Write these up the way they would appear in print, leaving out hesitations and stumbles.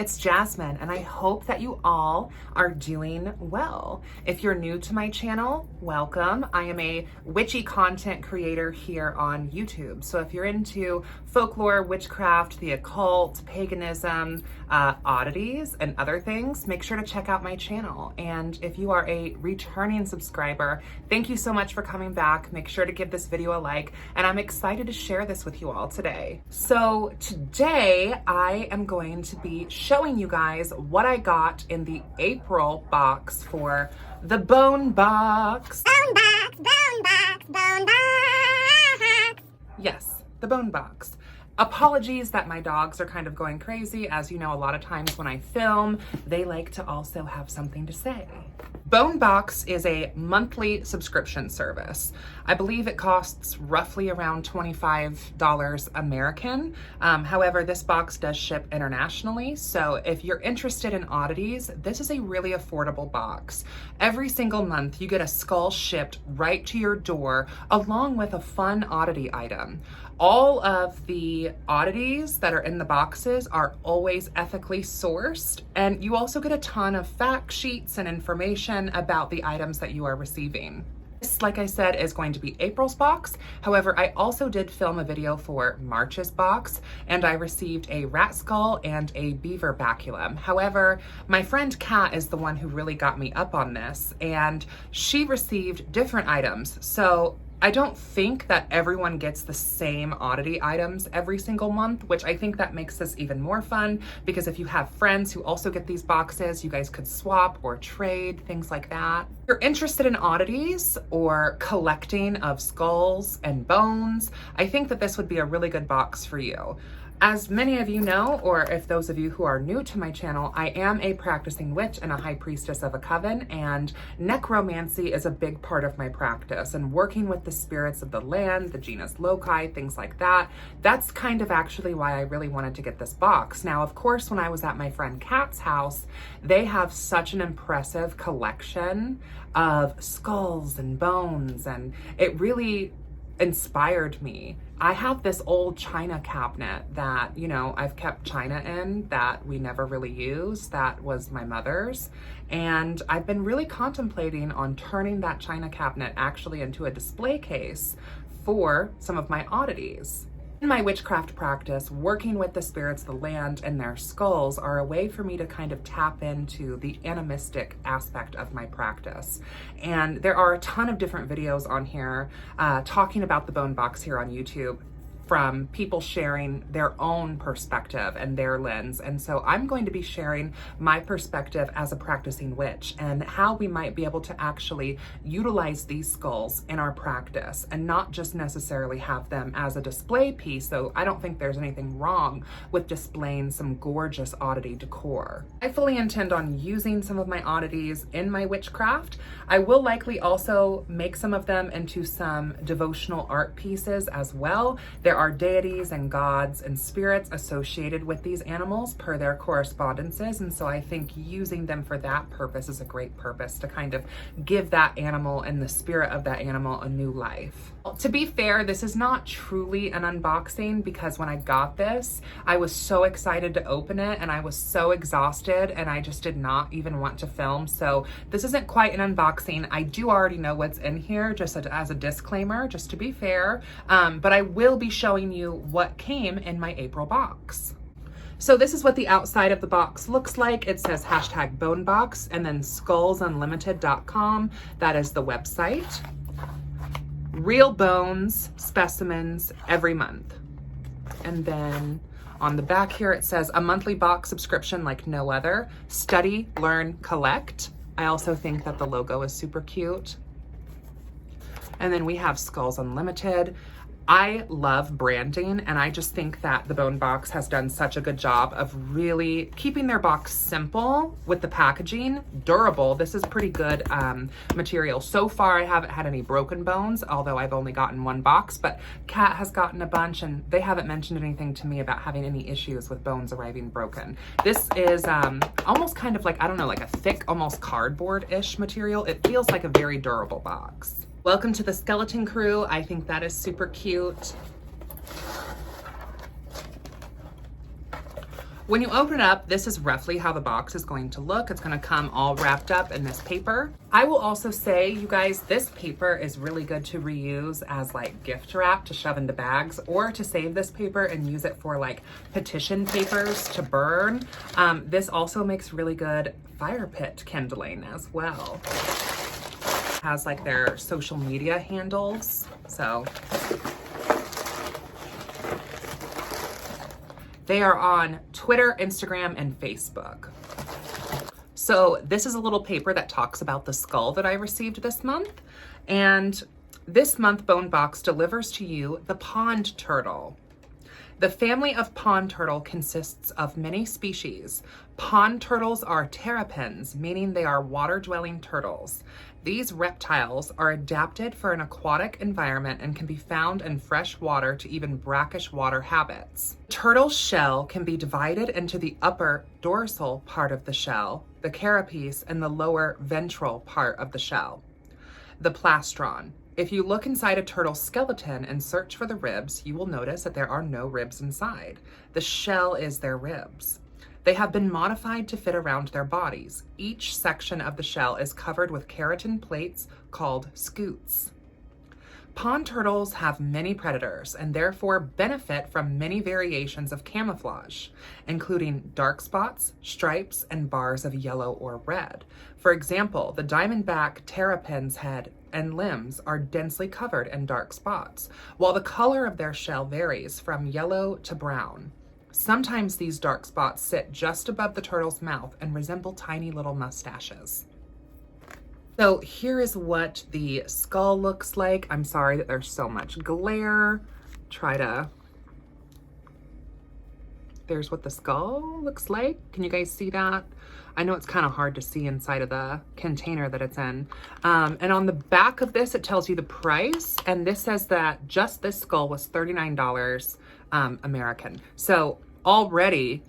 it's Jasmine, and I hope that you all are doing well. If you're new to my channel, welcome. I am a witchy content creator here on YouTube. So if you're into folklore, witchcraft, the occult, paganism, oddities, and other things, make sure to check out my channel. And if you are a returning subscriber, thank you so much for coming back. Make sure to give this video a like, and I'm excited to share this with you all today. So today I am going to be showing you guys what I got in the April box for the Bone Box. Bone box, bone box, bone box. Yes, the Bone Box. Apologies that my dogs are kind of going crazy. As you know, a lot of times when I film, they like to also have something to say. Bone Box is a monthly subscription service. I believe it costs roughly around $25 American. However, this box does ship internationally. So if you're interested in oddities, this is a really affordable box. Every single month, you get a skull shipped right to your door, along with a fun oddity item. All of the oddities that are in the boxes are always ethically sourced, and you also get a ton of fact sheets and information about the items that you are receiving. This, like I said, is going to be April's box. However, I also did film a video for March's box, and I received a rat skull and a beaver baculum. However, my friend Kat is the one who really got me up on this, and she received different items. So I don't think that everyone gets the same oddity items every single month, which I think that makes this even more fun, because if you have friends who also get these boxes, you guys could swap or trade, things like that. If you're interested in oddities or collecting of skulls and bones, I think that this would be a really good box for you. As many of you know, or if those of you who are new to my channel, I am a practicing witch and a high priestess of a coven, and necromancy is a big part of my practice, and working with the spirits of the land, the genus loci, things like that. That's kind of actually why I really wanted to get this box. Now, of course, when I was at my friend Kat's house, they have such an impressive collection of skulls and bones, and it really inspired me. I have this old china cabinet that, you know, I've kept china in that we never really use. That was my mother's. And I've been really contemplating on turning that china cabinet actually into a display case for some of my oddities. In my witchcraft practice, working with the spirits of the land and their skulls are a way for me to kind of tap into the animistic aspect of my practice. And there are a ton of different videos on here talking about the Bone Box here on YouTube, from people sharing their own perspective and their lens. And so I'm going to be sharing my perspective as a practicing witch and how we might be able to actually utilize these skulls in our practice and not just necessarily have them as a display piece. So I don't think there's anything wrong with displaying some gorgeous oddity decor. I fully intend on using some of my oddities in my witchcraft. I will likely also make some of them into some devotional art pieces as well. There are deities and gods and spirits associated with these animals per their correspondences, and so I think using them for that purpose is a great purpose to kind of give that animal and the spirit of that animal a new life. To be fair, this is not truly an unboxing, because when I got this, I was so excited to open it and I was so exhausted and I just did not even want to film. So this isn't quite an unboxing. I do already know what's in here, just as a disclaimer, just to be fair, but I will be showing you what came in my April box. So this is what the outside of the box looks like. It says #BoneBox and then SkullsUnlimited.com. That is the website. Real bones, specimens every month. And then on the back here, it says a monthly box subscription like no other. Study, learn, collect. I also think that the logo is super cute. And then we have Skulls Unlimited. I love branding, and I just think that the Bone Box has done such a good job of really keeping their box simple with the packaging, durable. This is pretty good material. So far, I haven't had any broken bones, although I've only gotten one box, but Kat has gotten a bunch, and they haven't mentioned anything to me about having any issues with bones arriving broken. This is almost kind of like, I don't know, like a thick, almost cardboard-ish material. It feels like a very durable box. Welcome to the skeleton crew. I think that is super cute. When you open it up, this is roughly how the box is going to look. It's going to come all wrapped up in this paper. I will also say, you guys, this paper is really good to reuse as like gift wrap to shove into bags, or to save this paper and use it for like petition papers to burn. This also makes really good fire pit kindling as well. Has like their social media handles. So they are on Twitter, Instagram, and Facebook. So this is a little paper that talks about the skull that I received this month. And this month, Bone Box delivers to you the pond turtle. The family of pond turtle consists of many species. Pond turtles are terrapins, meaning they are water-dwelling turtles. These reptiles are adapted for an aquatic environment and can be found in fresh water to even brackish water habits. Turtle's shell can be divided into the upper dorsal part of the shell, the carapace, and the lower ventral part of the shell, the plastron. If you look inside a turtle's skeleton and search for the ribs, you will notice that there are no ribs inside. The shell is their ribs. They have been modified to fit around their bodies. Each section of the shell is covered with keratin plates called scutes. Pond turtles have many predators and therefore benefit from many variations of camouflage, including dark spots, stripes, and bars of yellow or red. For example, the diamondback terrapin's head and limbs are densely covered in dark spots, while the color of their shell varies from yellow to brown. Sometimes these dark spots sit just above the turtle's mouth and resemble tiny little mustaches. So here is what the skull looks like. I'm sorry that there's so much glare. There's what the skull looks like. Can you guys see that? I know it's kind of hard to see inside of the container that it's in. And on the back of this, it tells you the price. And this says that just this skull was $39 American. So already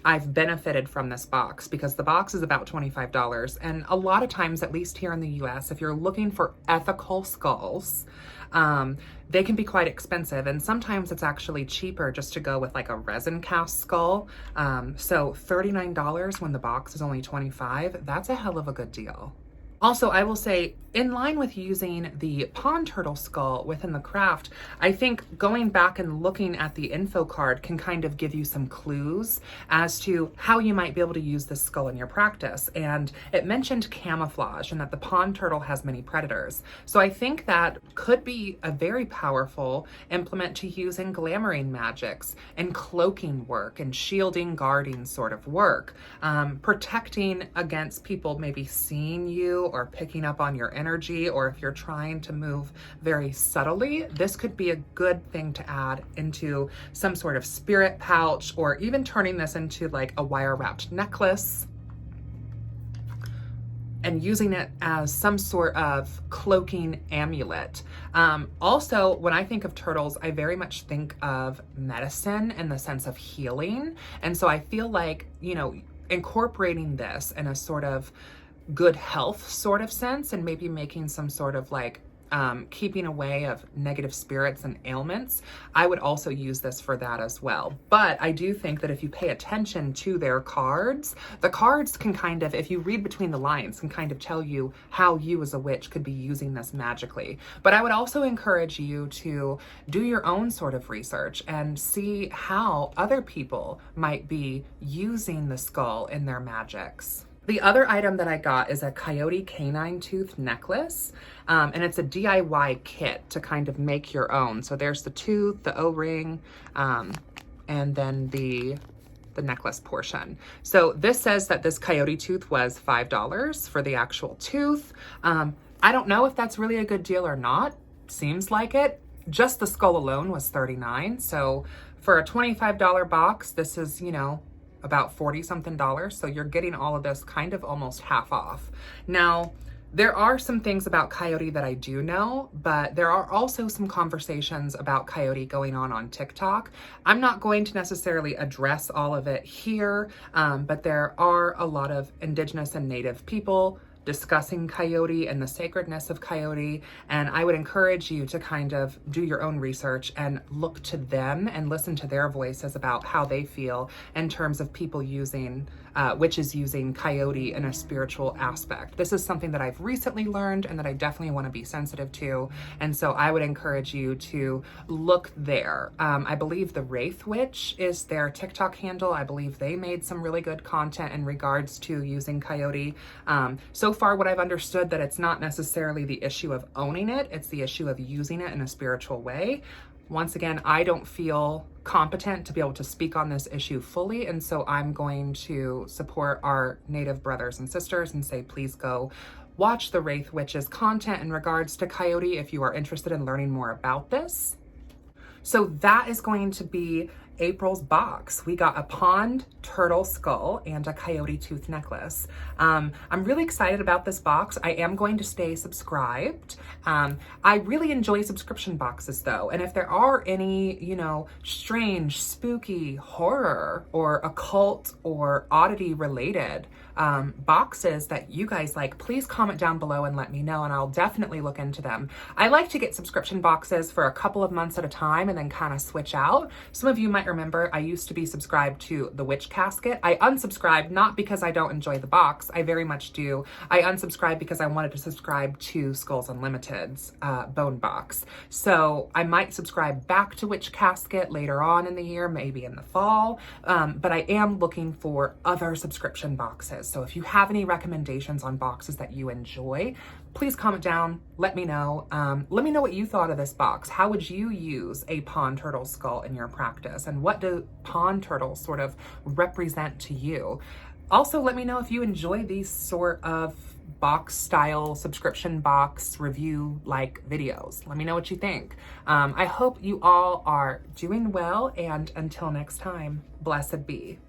I've benefited from this box because the box is about $25. And a lot of times, at least here in the US, if you're looking for ethical skulls, they can be quite expensive. And sometimes it's actually cheaper just to go with like a resin cast skull. So $39 when the box is only $25, that's a hell of a good deal. Also, I will say, in line with using the pond turtle skull within the craft, I think going back and looking at the info card can kind of give you some clues as to how you might be able to use this skull in your practice. And it mentioned camouflage and that the pond turtle has many predators. So I think that could be a very powerful implement to use in glamoring magics and cloaking work and shielding, guarding sort of work, protecting against people maybe seeing you or picking up on your energy, or if you're trying to move very subtly, this could be a good thing to add into some sort of spirit pouch, or even turning this into like a wire wrapped necklace and using it as some sort of cloaking amulet. Also, when I think of turtles, I very much think of medicine in the sense of healing. And so I feel like, you know, incorporating this in a sort of good health sort of sense, and maybe making some sort of like keeping away of negative spirits and ailments, I would also use this for that as well. But I do think that if you pay attention to their cards, the cards can kind of, if you read between the lines, can kind of tell you how you as a witch could be using this magically. But I would also encourage you to do your own sort of research and see how other people might be using the skull in their magics. The other item that I got is a coyote canine tooth necklace, and it's a DIY kit to kind of make your own. So there's the tooth, the O-ring, and then the necklace portion. So this says that this coyote tooth was $5 for the actual tooth. I don't know if that's really a good deal or not. Seems like it. Just the skull alone was $39. So for a $25 box, this is, you know, about 40 something dollars. So you're getting all of this kind of almost half off. Now, there are some things about coyote that I do know, but there are also some conversations about coyote going on TikTok. I'm not going to necessarily address all of it here, but there are a lot of indigenous and native people discussing coyote and the sacredness of coyote. And I would encourage you to kind of do your own research and look to them and listen to their voices about how they feel in terms of people using, witches using coyote in a spiritual aspect. This is something that I've recently learned and that I definitely want to be sensitive to. And so I would encourage you to look there. I believe the Wraith Witch is their TikTok handle. I believe they made some really good content in regards to using coyote. So far, what I've understood that it's not necessarily the issue of owning it, it's the issue of using it in a spiritual way. Once again, I don't feel competent to be able to speak on this issue fully, and so I'm going to support our Native brothers and sisters and say, please go watch the Wraith Witch's content in regards to coyote if you are interested in learning more about this. So that is going to be April's box. We got a pond turtle skull and a coyote tooth necklace. I'm really excited about this box. I am going to stay subscribed. I really enjoy subscription boxes though. And if there are any, strange, spooky, horror or occult or oddity related boxes that you guys like, please comment down below and let me know, and I'll definitely look into them. I like to get subscription boxes for a couple of months at a time and then kind of switch out. Some of you might remember I used to be subscribed to the Witch Casket. I unsubscribed not because I don't enjoy the box, I very much do. I unsubscribed because I wanted to subscribe to Skulls Unlimited's bone box. So I might subscribe back to Witch Casket later on in the year, maybe in the fall, but I am looking for other subscription boxes. So if you have any recommendations on boxes that you enjoy, please comment down, let me know. Let me know what you thought of this box. How would you use a pond turtle skull in your practice? And what do pond turtles sort of represent to you? Also, let me know if you enjoy these sort of box style subscription box review like videos. Let me know what you think. I hope you all are doing well, and until next time, blessed be.